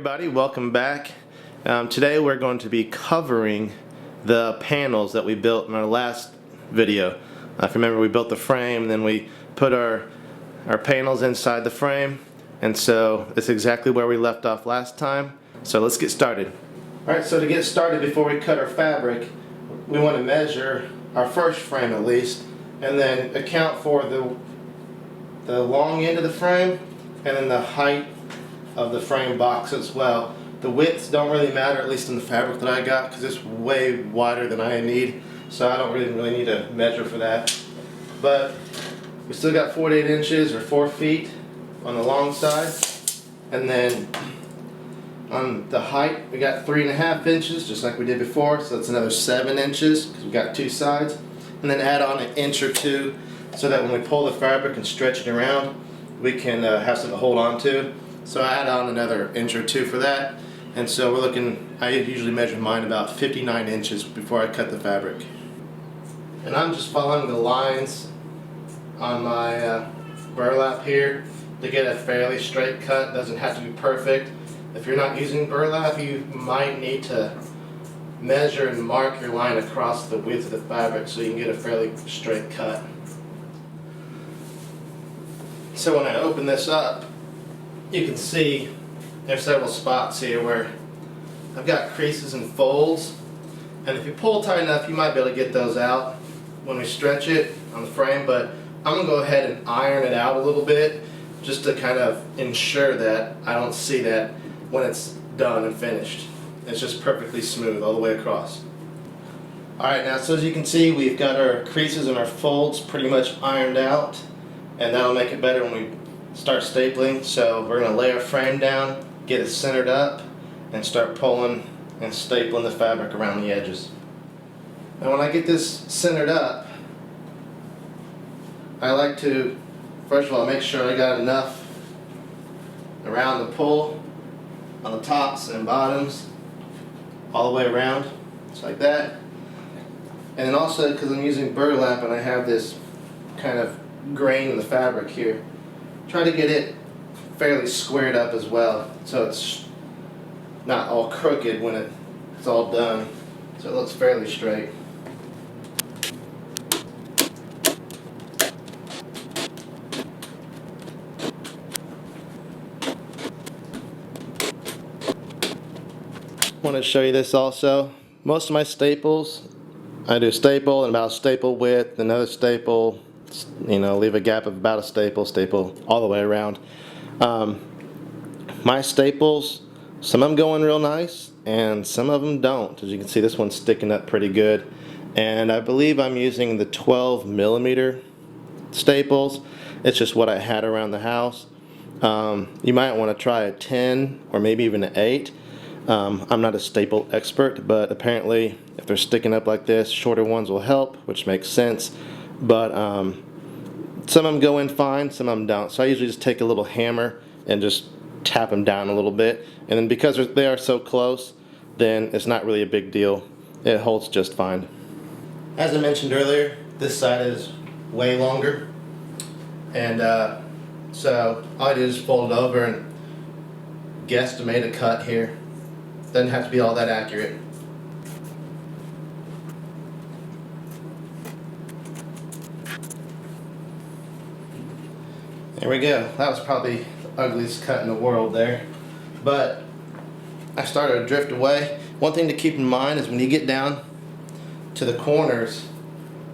everybody, welcome back. Today we're going to be covering the panels that we built in our last video. If you remember, we built the frame and then we put our panels inside the frame, and so it's exactly where we left off last time. So let's get started. Alright, so to get started, before we cut our fabric, we want to measure our first frame at least, and then account for the long end of the frame and then the height of the frame box as well. The widths don't really matter, at least in the fabric that I got, because it's way wider than I need, so I don't really need to measure for that. But we still got 48 inches or 4 feet on the long side, and then on the height we got 3.5 inches, just like we did before, so that's another 7 inches because we got two sides, and then add on 1 inch or 2 so that when we pull the fabric and stretch it around, we can have something to hold on to. So I add on another 1 inch or 2 for that, and so we're looking, I usually measure mine about 59 inches before I cut the fabric. And I'm just following the lines on my burlap here to get a fairly straight cut. Doesn't have to be perfect. If you're not using burlap, you might need to measure and mark your line across the width of the fabric so you can get a fairly straight cut. So when I open this up, you can see there's several spots here where I've got creases and folds, and if you pull tight enough you might be able to get those out when we stretch it on the frame, but I'm going to go ahead and iron it out a little bit just to kind of ensure that I don't see that when it's done and finished. It's just perfectly smooth all the way across. Alright, now so as you can see, we've got our creases and our folds pretty much ironed out, and that'll make it better when we start stapling. So we're going to lay our frame down, get it centered up, and start pulling and stapling the fabric around the edges. Now when I get this centered up, I like to first of all make sure I got enough around the pull on the tops and bottoms all the way around, just like that. And then also, because I'm using burlap and I have this kind of grain in the fabric here, try to get it fairly squared up as well, so it's not all crooked when it's all done, so it looks fairly straight. I want to show you this also. Most of my staples, I do staple and about staple width, another staple, leave a gap of about a staple all the way around. My staples, some of them go in real nice and some of them don't. As you can see, this one's sticking up pretty good, and I believe I'm using the 12mm staples. It's just what I had around the house. You might want to try a 10 or maybe even an 8. I'm not a staple expert, but apparently if they're sticking up like this, shorter ones will help, which makes sense. But some of them go in fine, some of them don't. So I usually just take a little hammer and just tap them down a little bit. And then because they are so close, then it's not really a big deal. It holds just fine. As I mentioned earlier, this side is way longer. And so all I do is fold it over and guesstimate a cut here. Doesn't have to be all that accurate. There we go. That was probably the ugliest cut in the world there. But I started to drift away. One thing to keep in mind is when you get down to the corners,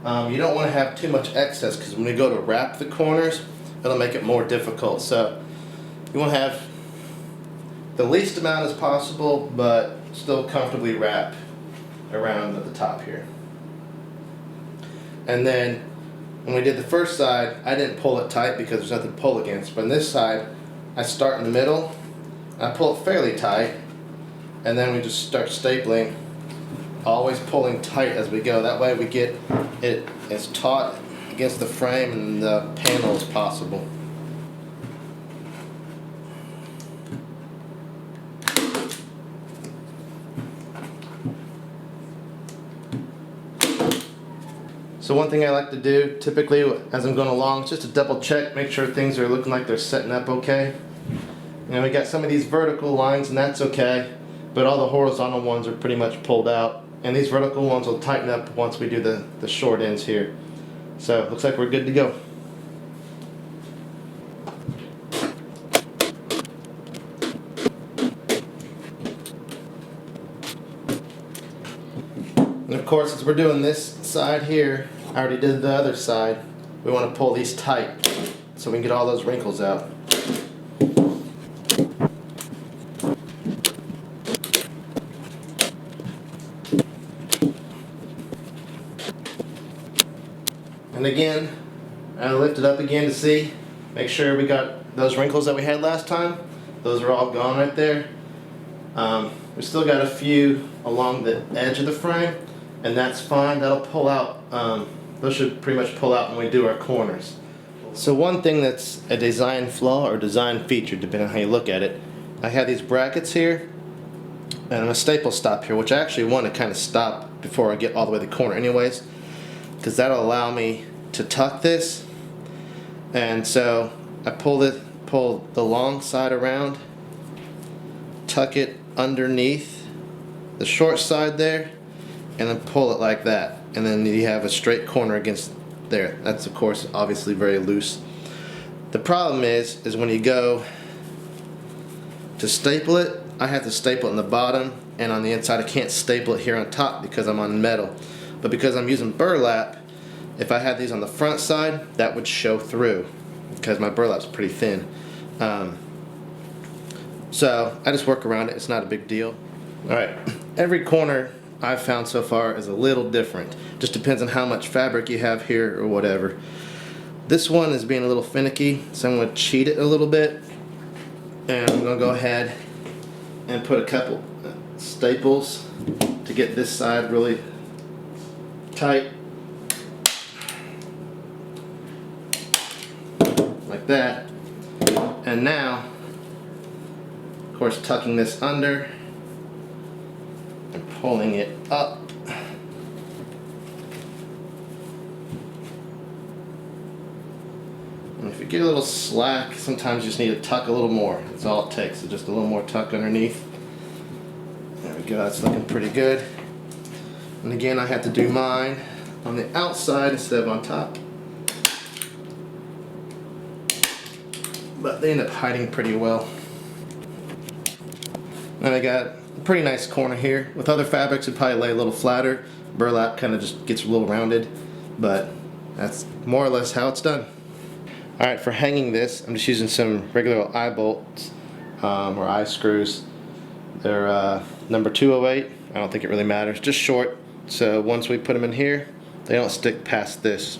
you don't want to have too much excess, because when you go to wrap the corners, it'll make it more difficult. So you want to have the least amount as possible, but still comfortably wrap around at the top here. And then when we did the first side, I didn't pull it tight because there's nothing to pull against. But on this side, I start in the middle, and I pull it fairly tight, and then we just start stapling, always pulling tight as we go. That way we get it as taut against the frame and the panel as possible. So one thing I like to do typically as I'm going along is just to double check, make sure things are looking like they're setting up okay. And we got some of these vertical lines, and that's okay, but all the horizontal ones are pretty much pulled out, and these vertical ones will tighten up once we do the short ends here. So looks like we're good to go. And of course, since we're doing this side here, I already did the other side, we want to pull these tight so we can get all those wrinkles out. And again, I lift it up again to see, make sure we got those wrinkles that we had last time. Those are all gone right there. We still got a few along the edge of the frame, and that's fine. That'll pull out. Those should pretty much pull out when we do our corners. So one thing that's a design flaw or design feature, depending on how you look at it, I have these brackets here and a staple stop here, which I actually want to kind of stop before I get all the way to the corner anyways, because that'll allow me to tuck this. And so I pull the long side around, tuck it underneath the short side there, and then pull it like that, and then you have a straight corner against there. That's of course obviously very loose. The problem is when you go to staple it, I have to staple it in the bottom, and on the inside I can't staple it here on top because I'm on metal. But because I'm using burlap, if I had these on the front side, that would show through because my burlap's pretty thin. So I just work around it. It's not a big deal. Alright, every corner I've found so far is a little different. Just depends on how much fabric you have here or whatever. This one is being a little finicky, so I'm going to cheat it a little bit. And I'm going to go ahead and put a couple staples to get this side really tight. Like that. And now, of course, tucking this under and pulling it up. And if you get a little slack, sometimes you just need to tuck a little more. That's all it takes, is just a little more tuck underneath. There we go, that's looking pretty good. And again, I have to do mine on the outside instead of on top. But they end up hiding pretty well. And I got a pretty nice corner here. With other fabrics, it'd probably lay a little flatter. Burlap kind of just gets a little rounded, but that's more or less how it's done. Alright, for hanging this, I'm just using some regular eye bolts or eye screws. They're number 208. I don't think it really matters. Just short. So once we put them in here, they don't stick past this.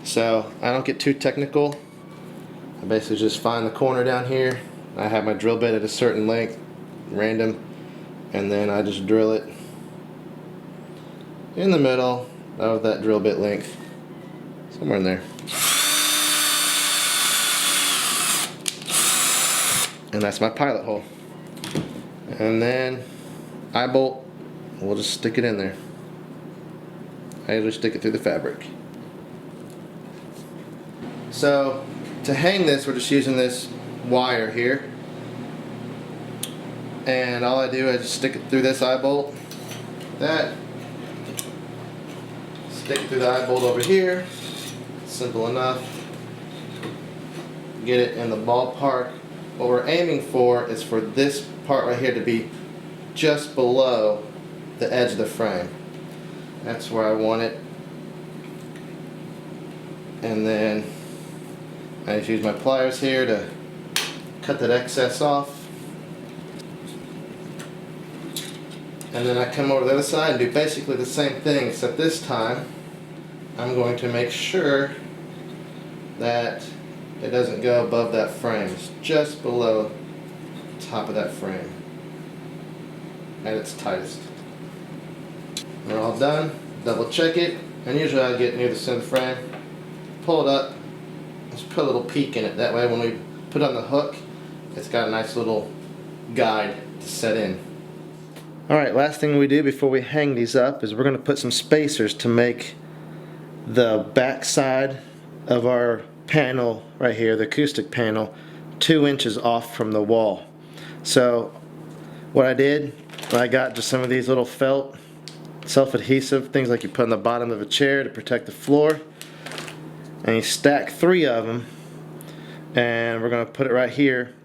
So I don't get too technical. I basically just find the corner down here. I have my drill bit at a certain length, random, and then I just drill it in the middle of that drill bit length, somewhere in there. And that's my pilot hole. And then eye bolt, we'll just stick it in there. I usually stick it through the fabric. So to hang this, we're just using this wire here, and all I do is just stick it through this eye bolt, stick it through the eye bolt over here. Simple enough. Get it in the ballpark. What we're aiming for is for this part right here to be just below the edge of the frame. That's where I want it. And then I just use my pliers here to cut that excess off. And then I come over to the other side and do basically the same thing, except this time I'm going to make sure that it doesn't go above that frame. It's just below the top of that frame at its tightest. We're all done. Double check it, and usually I get near the center of the frame, pull it up, just put a little peak in it. That way when we put it on the hook, it's got a nice little guide to set in. Alright, last thing we do before we hang these up is we're going to put some spacers to make the back side of our panel right here, the acoustic panel, 2 inches off from the wall. So what I did, I got just some of these little felt self-adhesive things like you put on the bottom of a chair to protect the floor, and you stack 3 of them, and we're going to put it right here,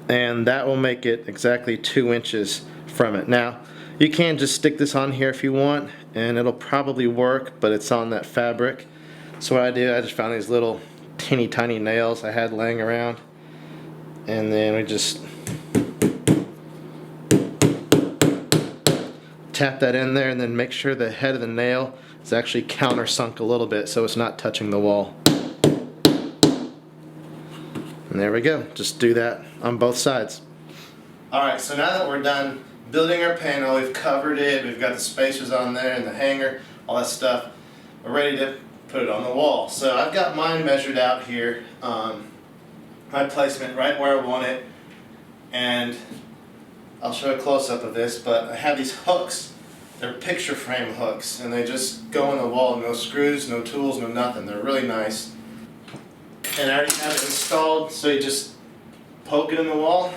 and that will make it exactly 2 inches from it. Now you can just stick this on here if you want, and it'll probably work, but it's on that fabric. So what I did, I just found these little teeny tiny nails I had laying around, and then we just tap that in there, and then make sure the head of the nail is actually countersunk a little bit so it's not touching the wall. And there we go. Just do that on both sides. Alright, so now that we're done building our panel, we've covered it, we've got the spacers on there and the hanger, all that stuff, we're ready to put it on the wall. So I've got mine measured out here, my placement right where I want it, and I'll show a close-up of this, but I have these hooks. They're picture frame hooks, and they just go in the wall. No screws, no tools, no nothing. They're really nice. And I already have it installed, so you just poke it in the wall,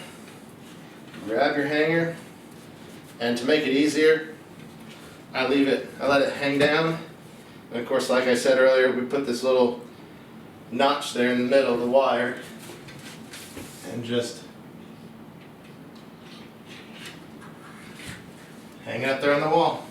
grab your hanger, and to make it easier, I let it hang down. And of course, like I said earlier, we put this little notch there in the middle of the wire, and just hang it up there on the wall.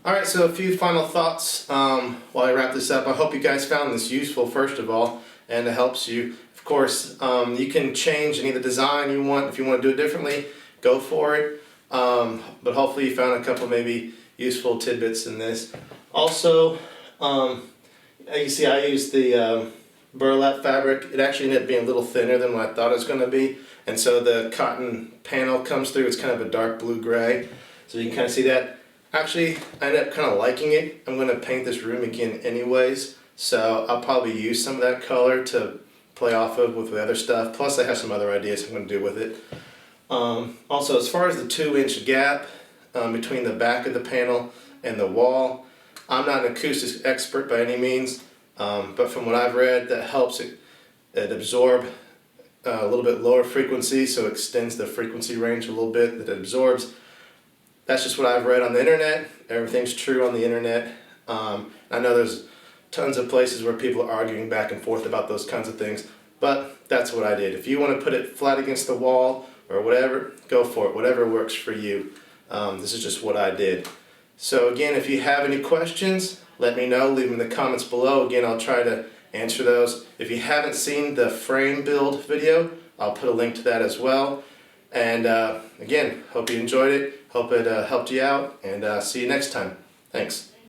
Alright, so a few final thoughts while I wrap this up. I hope you guys found this useful, first of all, and it helps you. Of course, you can change any of the design you want. If you want to do it differently, go for it. But hopefully you found a couple maybe useful tidbits in this. Also, you see I used the burlap fabric. It actually ended up being a little thinner than what I thought it was going to be. And so the cotton panel comes through. It's kind of a dark blue-gray. So you can kind of see that. Actually, I ended up kind of liking it. I'm going to paint this room again anyways. So I'll probably use some of that color to play off of with the other stuff. Plus I have some other ideas I'm going to do with it. Also, as far as the 2-inch gap between the back of the panel and the wall, I'm not an acoustics expert by any means, but from what I've read, that helps it absorb a little bit lower frequency, so it extends the frequency range a little bit that it absorbs. That's just what I've read on the internet. Everything's true on the internet. I know there's tons of places where people are arguing back and forth about those kinds of things, but that's what I did. If you want to put it flat against the wall or whatever, go for it. Whatever works for you. This is just what I did. So again, if you have any questions, let me know. Leave them in the comments below. Again, I'll try to answer those. If you haven't seen the frame build video, I'll put a link to that as well. And again, hope you enjoyed it. Hope it helped you out, and see you next time. Thanks.